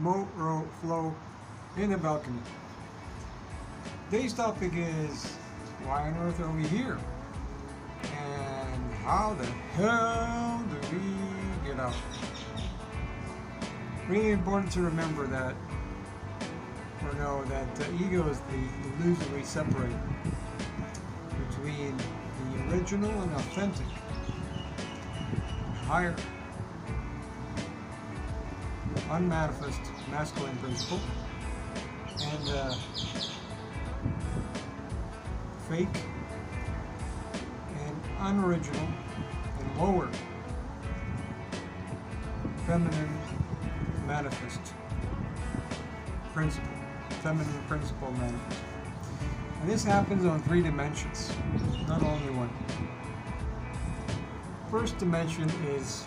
MoWrOwInFlow in the balcony. Today's topic is, why on earth are we here? And how the hell do we get out? Really important to remember that, or know that the ego is the illusory separator between the original and authentic, higher, unmanifest masculine principle, and fake and unoriginal and lower feminine manifest principle, feminine principle manifest. And this happens on 3 dimensions, not only one. First dimension is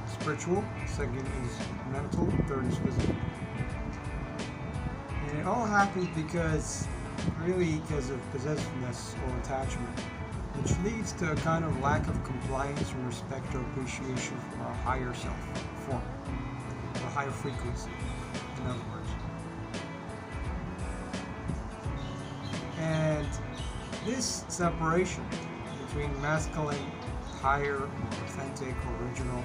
spiritual, second is mental, third is physical. And it all happens because of possessiveness or attachment, which leads to a kind of lack of compliance and respect or appreciation for our higher self form, a higher frequency, in other words. And this separation between masculine, higher, authentic, original,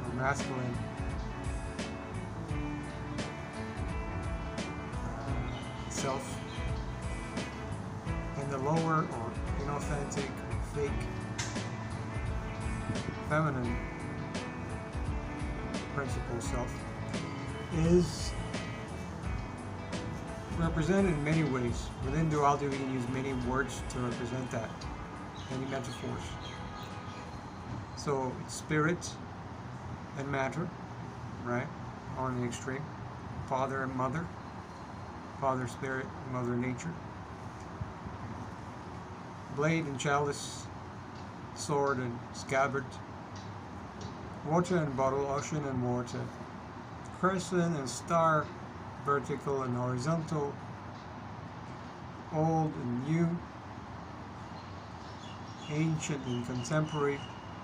or masculine, self, and the lower or inauthentic, fake, feminine principle self is represented in many ways. Within duality, we can use many words to represent that, many metaphors. So spirit and matter, right, on the extreme, father and mother, father spirit, mother nature, blade and chalice, sword and scabbard, water and bottle, ocean and water, crescent and star, vertical and horizontal, old and new, ancient and contemporary,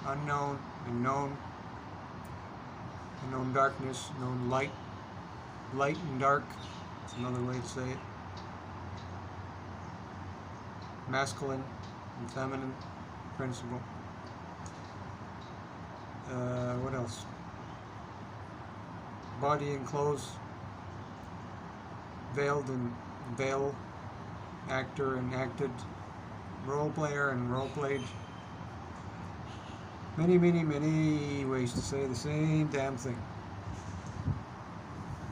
unknown and known, unknown darkness, known light, light and dark, that's another way to say it, masculine and feminine principle. What else? Body and clothes, veiled and veil, actor and acted, role player and role played. Many ways to say the same damn thing.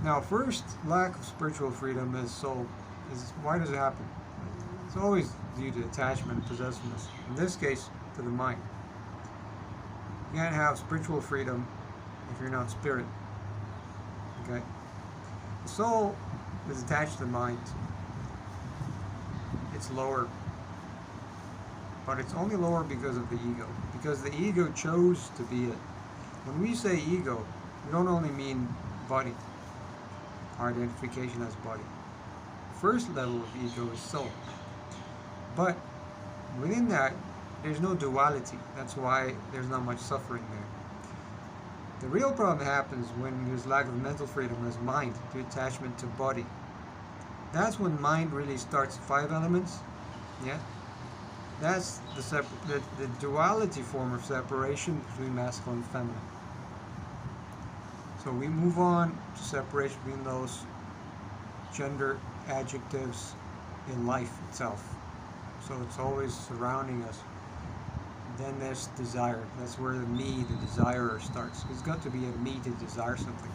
Now, first, lack of spiritual freedom is why does it happen? It's always due to attachment and possessiveness. In this case, to the mind. You can't have spiritual freedom if you're not spirit. Okay? The soul is attached to the mind. It's lower. But it's only lower because of the ego. Because the ego chose to be it. When we say ego, we don't only mean body. Our identification as body. First level of ego is soul. But within that, there's no duality. That's why there's not much suffering there. The real problem happens when there's lack of mental freedom as mind, to attachment to body. That's when mind really starts 5 elements. Yeah? That's the duality form of separation between masculine and feminine. So we move on to separation between those gender adjectives in life itself. So it's always surrounding us. Then there's desire. That's where the me, the desirer, starts. There's got to be a me to desire something.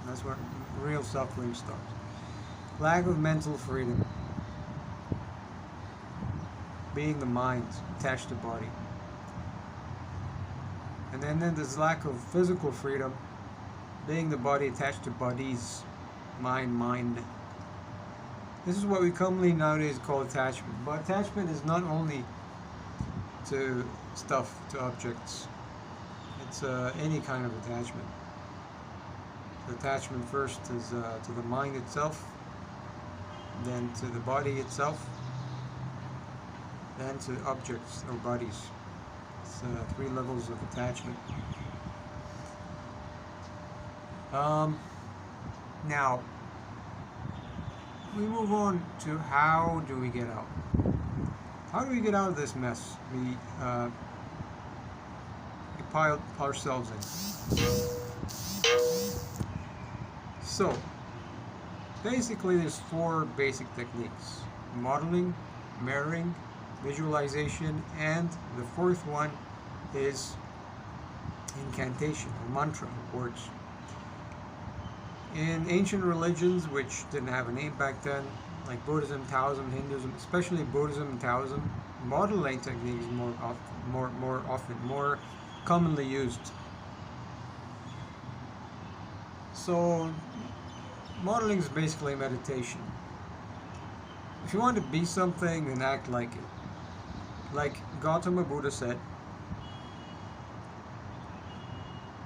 That's where real suffering starts. Lack of mental freedom. Being the mind, attached to body. And then there's lack of physical freedom. Being the body attached to bodies. Mind. This is what we commonly nowadays call attachment. But attachment is not only to stuff, to objects. It's any kind of attachment. The attachment first is to the mind itself, then to the body itself, then to objects or bodies. 3 levels of attachment. Now, we move on to how do we get out? How do we get out of this mess we piled ourselves in? So, basically there's 4 basic techniques: modeling, mirroring, visualization, and the 4th one is incantation or mantra, words. In ancient religions, which didn't have a name back then, like Buddhism, Taoism, Hinduism, especially Buddhism and Taoism, modeling technique is more commonly used. So, modeling is basically meditation. If you want to be something, then act like it. Like Gautama Buddha said,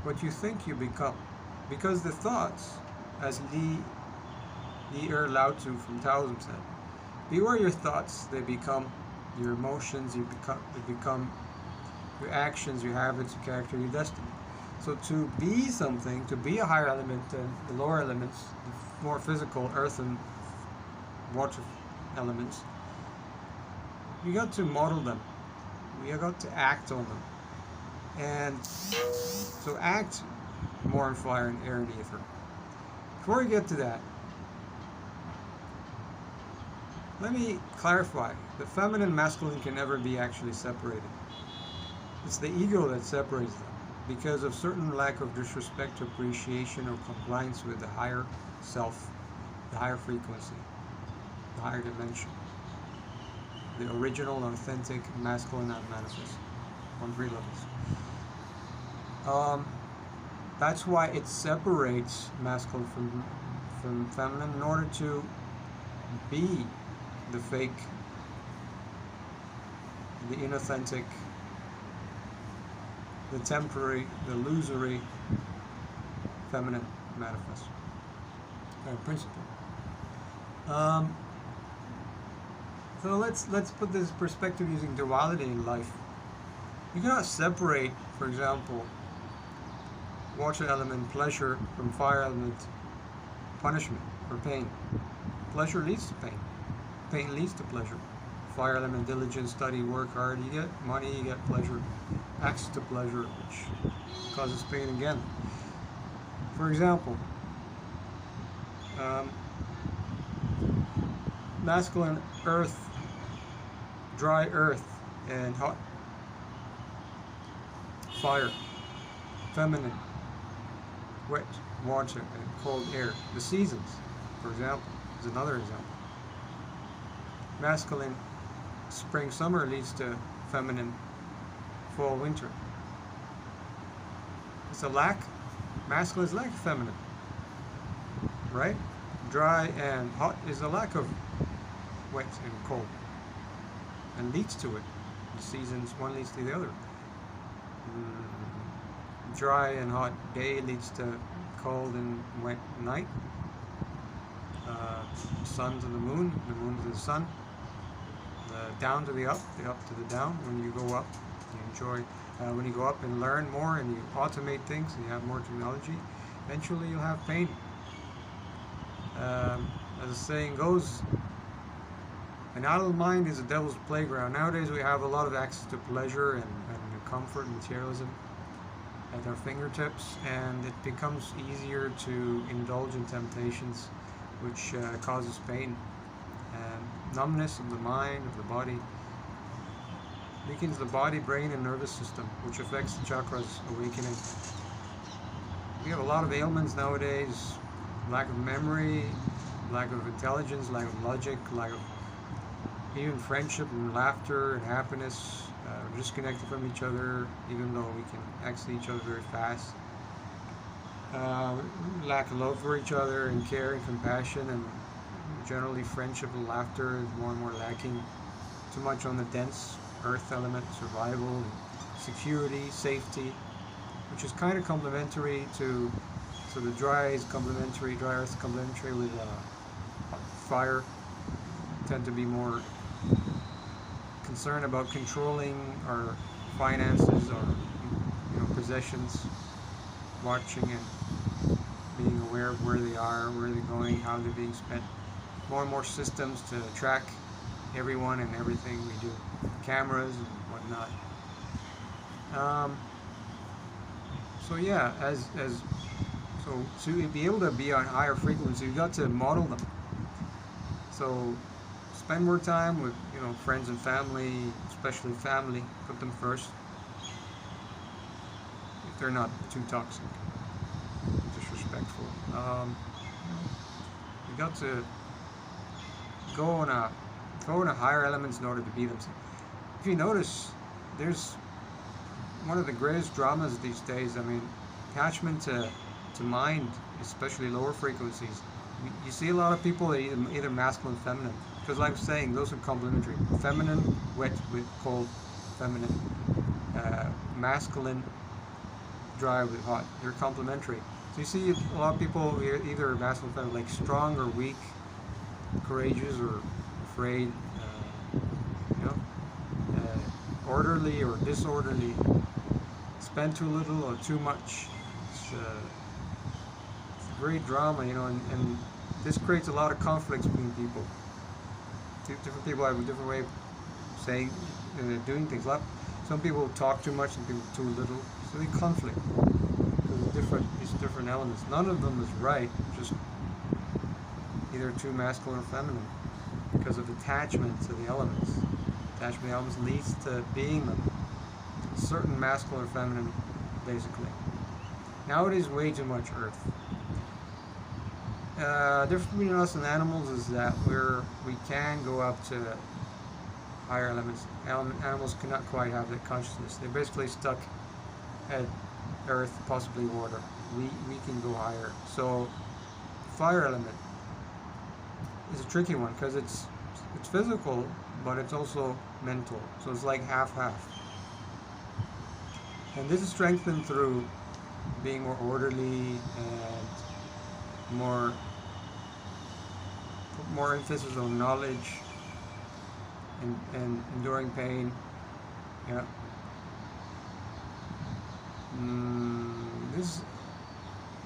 what you think you become. Because the thoughts, as Li Lao Tzu from Taoism said, beware your thoughts, they become your emotions, they become your actions, your habits, your character, your destiny. So to be something, to be a higher element than the lower elements, the more physical earth and water elements, you got to model them. You got to act on them. And so act more in fire and air and ether. Before we get to that, let me clarify. The feminine and masculine can never be actually separated. It's the ego that separates them because of certain lack of disrespect, appreciation, or compliance with the higher self, the higher frequency, the higher dimension, the original, authentic, masculine, unmanifest, on 3 levels. That's why it separates masculine from feminine in order to be the fake, the inauthentic, the temporary, the illusory feminine manifest principle. So let's put this perspective using duality in life. You cannot separate, for example, water element pleasure from fire element punishment or pain. Pleasure leads to pain. Pain leads to pleasure. Fire element diligence, study, work hard. You get money, you get pleasure. Access to pleasure, which causes pain again. For example, masculine earth, dry earth, and hot fire. Feminine wet water and cold air. The seasons, for example, is another example. Masculine spring summer leads to feminine fall winter. It's a lack. Masculine is lack of feminine, right? Dry and hot is a lack of wet and cold, and leads to it. The seasons, one leads to the other. Dry and hot day leads to cold and wet night. Sun to the moon to the sun. The down to the up to the down. When you go up, you enjoy. When you go up and learn more and you automate things and you have more technology, eventually you'll have pain. As the saying goes, an idle mind is a devil's playground. Nowadays we have a lot of access to pleasure and comfort and materialism at our fingertips, and it becomes easier to indulge in temptations which causes pain and numbness of the mind, of the body. Weakens the body, brain, and nervous system, which affects the chakras awakening. We have a lot of ailments nowadays: lack of memory, lack of intelligence, lack of logic, lack of even friendship and laughter and happiness. We're disconnected from each other, even though we can access each other very fast. Lack of love for each other and care and compassion, and generally friendship and laughter is more and more lacking. Too much on the dense earth element, survival, security, safety, which is kind of complementary to, so the dry is complementary, dry earth is complementary with fire. Tend to be more concerned about controlling our finances or possessions, watching and being aware of where they are, where they're going, how they're being spent. More and more systems to track everyone and everything we do, cameras and whatnot. So yeah, so to be able to be on higher frequency, you got to model them. So spend more time with friends and family, especially family. Put them first if they're not too toxic, disrespectful. You got to go on a higher elements in order to be themselves. If you notice, there's one of the greatest dramas these days. I mean, attachment to mind, especially lower frequencies. You see a lot of people that either masculine, feminine, because like I'm saying, those are complementary. Feminine, wet with cold, feminine. Masculine, dry with hot. They're complementary. So you see a lot of people either masculine, feminine, like strong or weak, courageous or afraid, orderly or disorderly, spend too little or too much. It's great drama, and this creates a lot of conflicts between people. Different people have a different way of saying, doing things. Some people talk too much, some people too little, so they conflict. These different elements. None of them is right, just either too masculine or feminine, because of attachment to the elements. Attachment to the elements leads to being them. Certain masculine or feminine, basically. Nowadays, way too much earth. Difference between us and animals is that we can go up to higher elements. Animals cannot quite have that consciousness. They're basically stuck at earth, possibly water. We can go higher. So, fire element is a tricky one because it's physical, but it's also mental. So it's like half-half. And this is strengthened through being more orderly and more emphasis on knowledge and enduring pain. Yeah. This is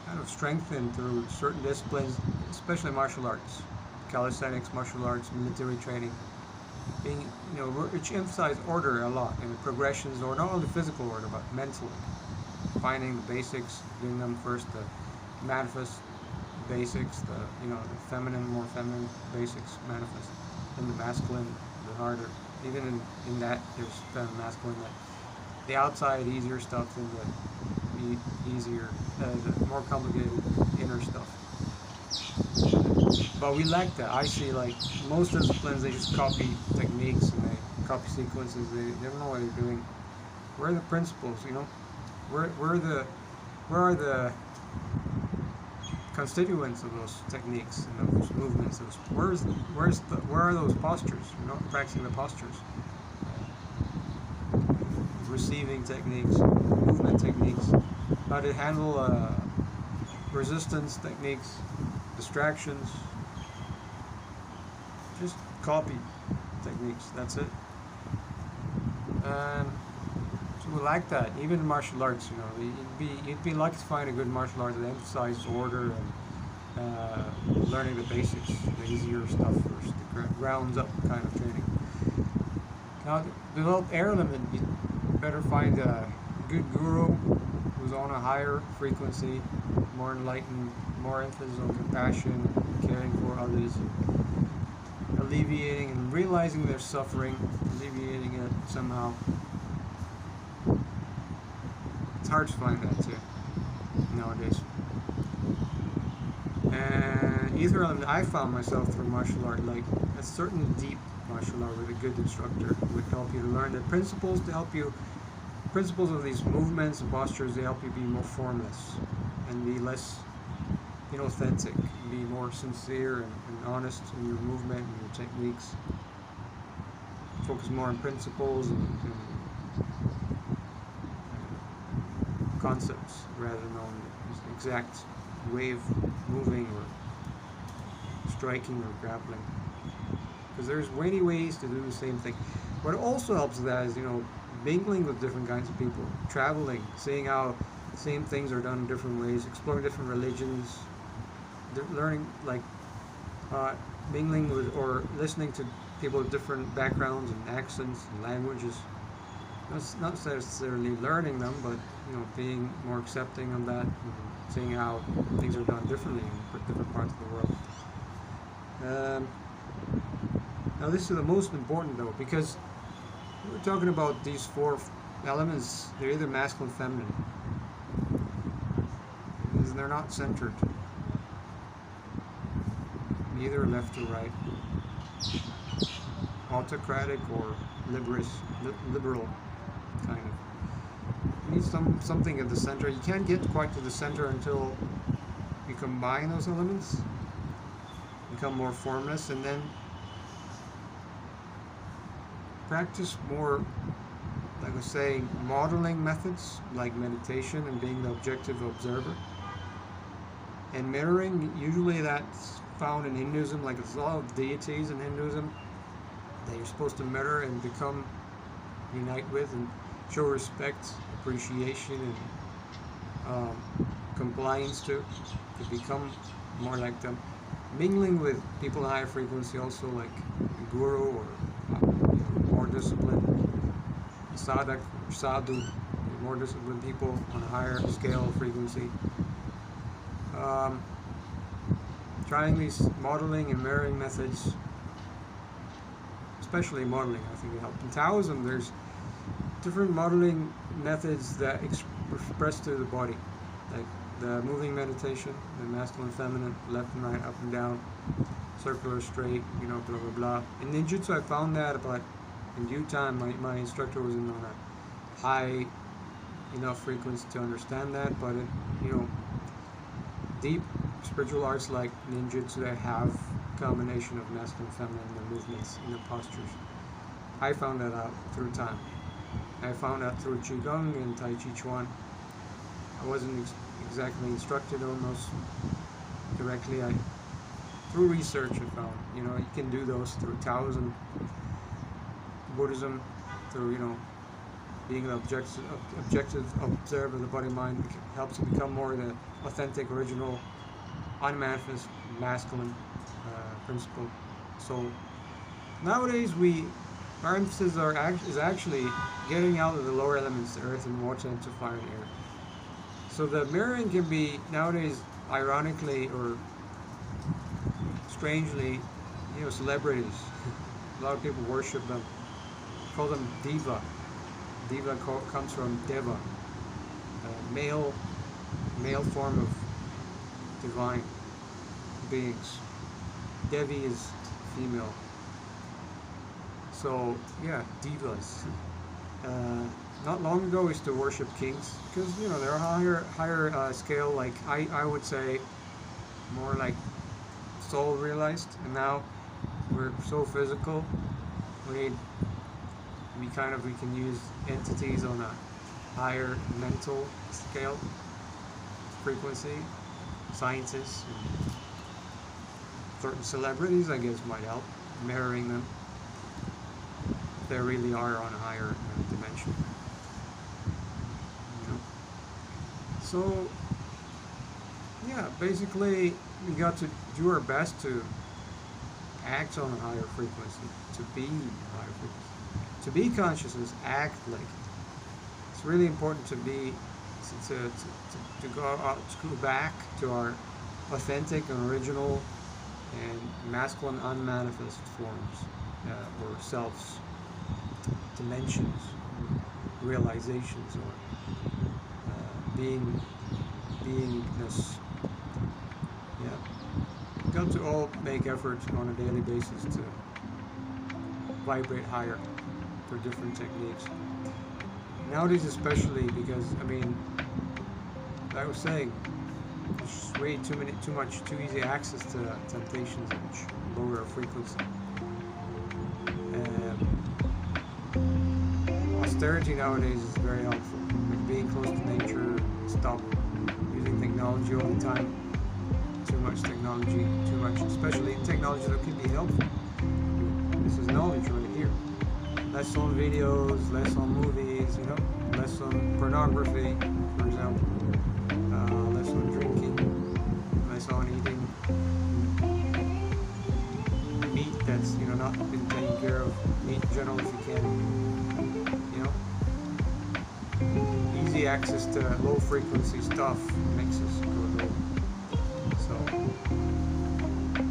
kind of strengthened through certain disciplines, especially martial arts, calisthenics, martial arts, military training. Being, which emphasize order a lot, and progressions, or not only physical order, but mentally. Finding the basics, doing them first, the manifest basics, the more feminine basics manifest, and the masculine, the harder. Even in that, there's feminine, masculine. The outside easier stuff than the more complicated inner stuff. But we lack that. I see, like, most disciplines, they just copy techniques and they copy sequences. They don't know what they're doing. Where are the principles, Where are the constituents of those techniques and those movements? Where are those postures? Practicing the postures. Receiving techniques, movement techniques, how to handle resistance techniques, distractions. Just copy techniques, that's it. And so we like that. Even in martial arts, you'd be lucky to find a good martial art that emphasizes order and learning the basics, the easier stuff first, the grounds up kind of training. Now, to develop air element, you better find a good guru who's on a higher frequency, more enlightened, more emphasis on compassion, caring for others, alleviating and realizing their suffering, alleviating it somehow. It's hard to find that too nowadays. And ether element, I found myself through martial art, like a certain deep martial art with a good instructor would help you to learn the principles of these movements and postures. They help you be more formless and be less authentic, be more sincere and honest in your movement and your techniques. Focus more on principles and concepts rather than on the exact way of moving or striking or grappling. Because there's many ways to do the same thing. What also helps with that is, mingling with different kinds of people, traveling, seeing how same things are done in different ways, exploring different religions, learning, like mingling with or listening to people with different backgrounds and accents and languages. Not necessarily learning them, but being more accepting of that and seeing how things are done differently in different parts of the world. Now this is the most important though, because we're talking about these four elements. They're either masculine, feminine, because they're not centered, neither left or right, autocratic or liberal kind of. You need something at the center. You can't get quite to the center until you combine those elements, become more formless, and then practice more, like I was saying, modeling methods like meditation and being the objective observer. And mirroring, usually that's found in Hinduism, like there's a lot of deities in Hinduism that you're supposed to mirror and unite with and show respect, appreciation, and compliance to become more like them. Mingling with people in higher frequency also, like a guru or more disciplined sadhak, sadhu, more disciplined people on a higher scale of frequency. Trying these modeling and mirroring methods, especially modeling, I think it helps. In Taoism, there's different modeling methods that express to the body, like the moving meditation, the masculine, feminine, left and right, up and down, circular, straight, blah blah blah. In ninjutsu, I found that, but in due time, my instructor was on a high enough frequency to understand that. But deep spiritual arts like ninjutsu, they have a combination of masculine, feminine, the movements and the postures. I found that out through time. I found out through Qigong and Tai Chi Chuan. I wasn't exactly instructed on those directly. Through research, I found, you can do those through Taoism, Buddhism, through, being an objective observer of the body-mind. Helps you become more the authentic, original, unmanifest, masculine principle. So nowadays our emphasis is actually getting out of the lower elements, the earth and water, into fire and air. So the mirroring can be nowadays, ironically or strangely, celebrities. A lot of people worship them, call them diva. Diva comes from deva, male form of divine beings. Devi is female. So yeah, divas. Not long ago we used to worship kings because they're a higher scale. Like I would say more like soul realized, and now we're so physical. We can use entities on a higher mental scale, frequency. Scientists and certain celebrities, I guess, might help mirroring them. They really are on a higher dimension. So yeah, basically we got to do our best to act on a higher frequency, to be higher frequency, to be consciousness, act like it. It's really important to be to go back to our authentic and original and masculine unmanifest forms or selves, dimensions, realizations, or beingness. Yeah, got to all make efforts on a daily basis to vibrate higher through different techniques. Nowadays, especially because like I was saying, there's way too easy access to temptations and lower frequency. Austerity nowadays is very helpful. Like being close to nature, stop using technology all the time. Too much technology, especially technology that can be helpful. This is knowledge right here. Less on videos, less on movies, ways, you know, less on pornography, for example, less on drinking, less on eating meat that's, you know, not been taken care of, meat in general if you can, you know. Easy access to low frequency stuff makes us go low. So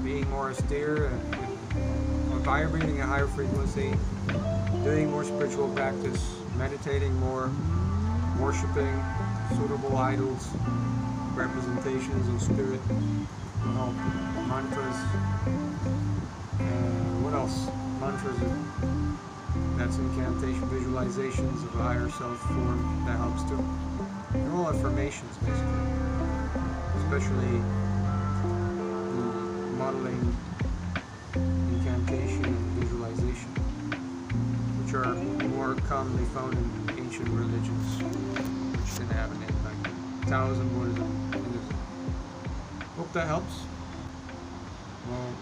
being more austere, vibrating at higher frequency, doing more spiritual practice, meditating more, worshipping suitable idols, representations of spirit, will help. Mantras, what else? Mantras, that's incantation, visualizations of a higher self form, that helps too. They're all affirmations, basically, especially the modeling, incantation, and visualization, which are more commonly found in ancient religions, which didn't have a name like Taoism, Buddhism, Hinduism. Hope that helps. Well,